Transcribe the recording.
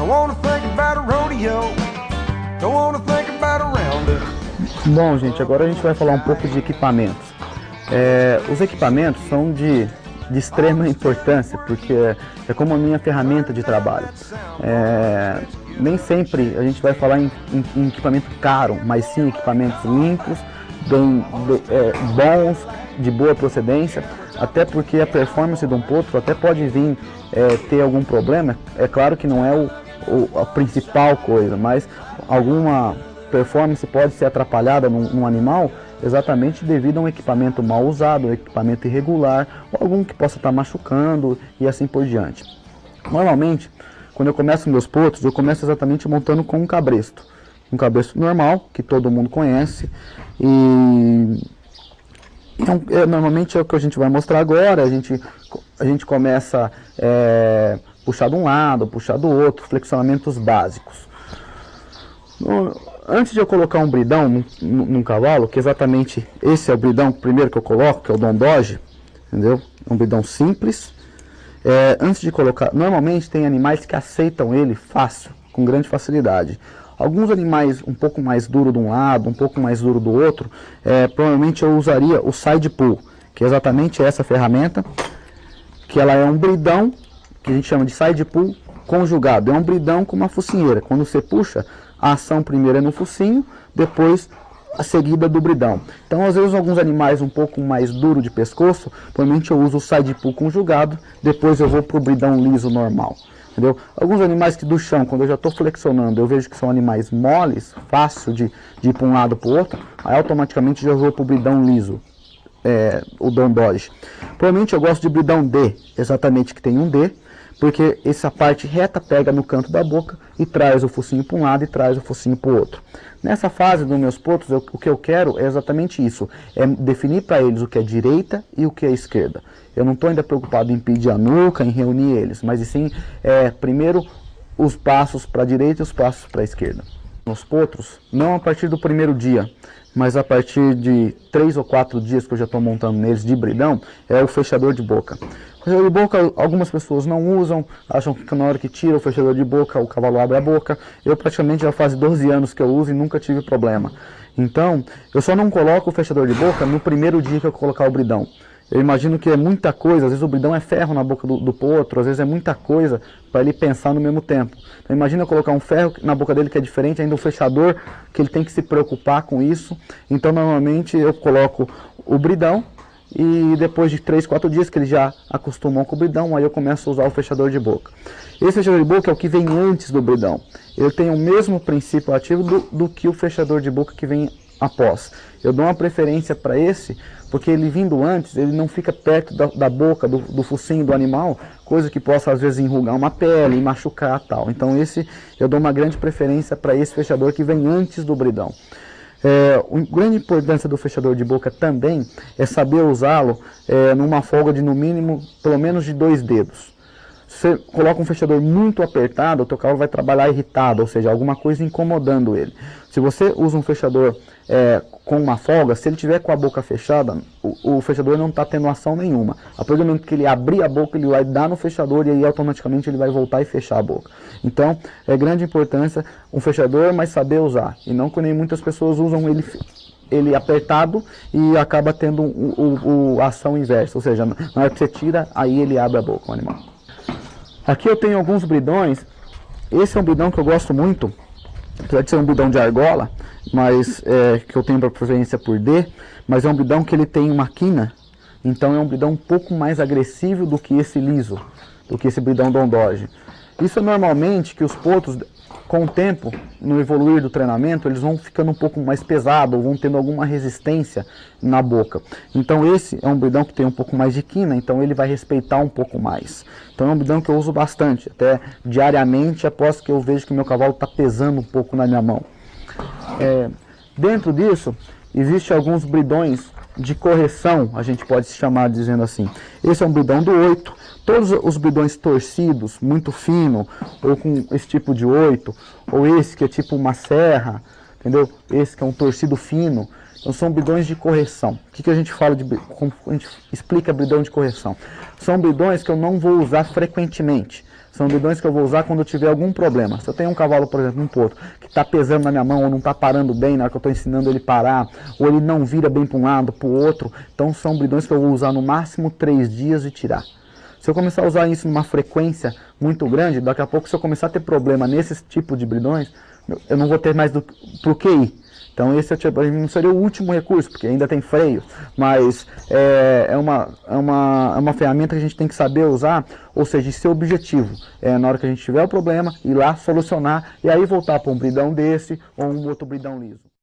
Don't wanna think about a rodeo. Don't wanna think about a roundup. Bom, gente, agora a gente vai falar um pouco de equipamentos. Os equipamentos são de extrema importância, porque é como a minha ferramenta de trabalho. Nem sempre a gente vai falar em equipamento caro, mas sim equipamentos limpos, bons, de boa procedência, até porque a performance de um potro até pode vir ter algum problema. É claro que não é a principal coisa, mas alguma performance pode ser atrapalhada num animal exatamente devido a um equipamento mal usado, um equipamento irregular, ou algum que possa estar machucando e assim por diante. Normalmente, quando eu começo meus potros, eu começo exatamente montando com um cabresto normal, que todo mundo conhece, e normalmente é o que a gente vai mostrar agora. A gente começa puxar de um lado, puxar do outro, flexionamentos básicos. Antes de eu colocar um bridão num cavalo, que exatamente esse é o bridão primeiro que eu coloco, que é o Don Dodge, entendeu? É um bridão simples. Antes de colocar, normalmente tem animais que aceitam ele fácil, com grande facilidade. Alguns animais um pouco mais duro de um lado, um pouco mais duro do outro, provavelmente eu usaria o side pull, que é exatamente essa ferramenta, que ela é um bridão, que a gente chama de side pull conjugado. É um bridão com uma focinheira. Quando você puxa, a ação primeiro é no focinho, depois a seguida do bridão. Então, às vezes, alguns animais um pouco mais duro de pescoço, provavelmente eu uso o side pull conjugado, depois eu vou para o bridão liso normal. Entendeu? Alguns animais que do chão, quando eu já estou flexionando, eu vejo que são animais moles, fácil de ir para um lado para o outro, aí automaticamente já vou para o bridão liso, o Don Dodge. Provavelmente eu gosto de bridão D, exatamente que tem um D, porque essa parte reta pega no canto da boca e traz o focinho para um lado e traz o focinho para o outro. Nessa fase dos meus potros, o que eu quero é exatamente isso, é definir para eles o que é direita e o que é esquerda. Eu não estou ainda preocupado em pedir a nuca, em reunir eles, mas sim, primeiro os passos para a direita e os passos para a esquerda. Nos potros, não a partir do primeiro dia, mas a partir de 3 ou 4 dias que eu já estou montando neles de bridão, é o fechador de boca. O fechador de boca, algumas pessoas não usam, acham que na hora que tira o fechador de boca, o cavalo abre a boca. Eu praticamente já faz 12 anos que eu uso e nunca tive problema. Então, eu só não coloco o fechador de boca no primeiro dia que eu colocar o bridão. Eu imagino que é muita coisa, às vezes o bridão é ferro na boca do potro, às vezes é muita coisa para ele pensar no mesmo tempo. Então imagina eu colocar um ferro na boca dele que é diferente, ainda um fechador que ele tem que se preocupar com isso. Então normalmente eu coloco o bridão e depois de 3, 4 dias que ele já acostumou com o bridão, aí eu começo a usar o fechador de boca. Esse fechador de boca é o que vem antes do bridão. Ele tem o mesmo princípio ativo do que o fechador de boca que vem após. Eu dou uma preferência para esse, porque ele vindo antes, ele não fica perto da boca, do focinho do animal, coisa que possa às vezes enrugar uma pele e machucar tal. Então esse, eu dou uma grande preferência para esse fechador que vem antes do bridão. A grande importância do fechador de boca também é saber usá-lo numa folga de no mínimo, pelo menos de 2 dedos. Se você coloca um fechador muito apertado, o teu cavalo vai trabalhar irritado, ou seja, alguma coisa incomodando ele. Se você usa um fechador com uma folga, se ele tiver com a boca fechada, o fechador não está tendo ação nenhuma. A partir do momento que ele abrir a boca, ele vai dar no fechador e aí automaticamente ele vai voltar e fechar a boca. Então, é grande importância um fechador, mas saber usar. E não que nem muitas pessoas usam ele apertado e acaba tendo a ação inversa. Ou seja, na hora que você tira, aí ele abre a boca, o animal. Aqui eu tenho alguns bridões. Esse é um bridão que eu gosto muito, apesar de ser um bridão de argola, mas que eu tenho preferência por D, mas é um bridão que ele tem uma quina, então é um bridão um pouco mais agressivo do que esse liso, do que esse bridão Don Dodge. Isso é normalmente que os potros, com o tempo, no evoluir do treinamento, eles vão ficando um pouco mais pesados, vão tendo alguma resistência na boca. Então esse é um bridão que tem um pouco mais de quina, então ele vai respeitar um pouco mais. Então é um bridão que eu uso bastante, até diariamente, após que eu vejo que meu cavalo está pesando um pouco na minha mão. Dentro disso, existem alguns bridões de correção, a gente pode se chamar dizendo assim. Esse é um bridão do 8. Todos os bridões torcidos, muito fino, ou com esse tipo de 8, ou esse que é tipo uma serra, entendeu? Esse que é um torcido fino. Então são bridões de correção. O que a gente fala como a gente explica bridão de correção? São bridões que eu não vou usar frequentemente. São bridões que eu vou usar quando eu tiver algum problema. Se eu tenho um cavalo, por exemplo, um potro, que está pesando na minha mão ou não está parando bem na hora que eu estou ensinando ele parar, ou ele não vira bem para um lado, para o outro, então são bridões que eu vou usar no máximo 3 dias e tirar. Se eu começar a usar isso numa frequência muito grande, daqui a pouco se eu começar a ter problema nesses tipos de bridões, eu não vou ter mais pro que ir. Então esse não seria o último recurso, porque ainda tem freio, mas é uma ferramenta que a gente tem que saber usar, ou seja, ser objetivo. Na hora que a gente tiver o problema, ir lá solucionar e aí voltar para um bridão desse ou um outro bridão liso.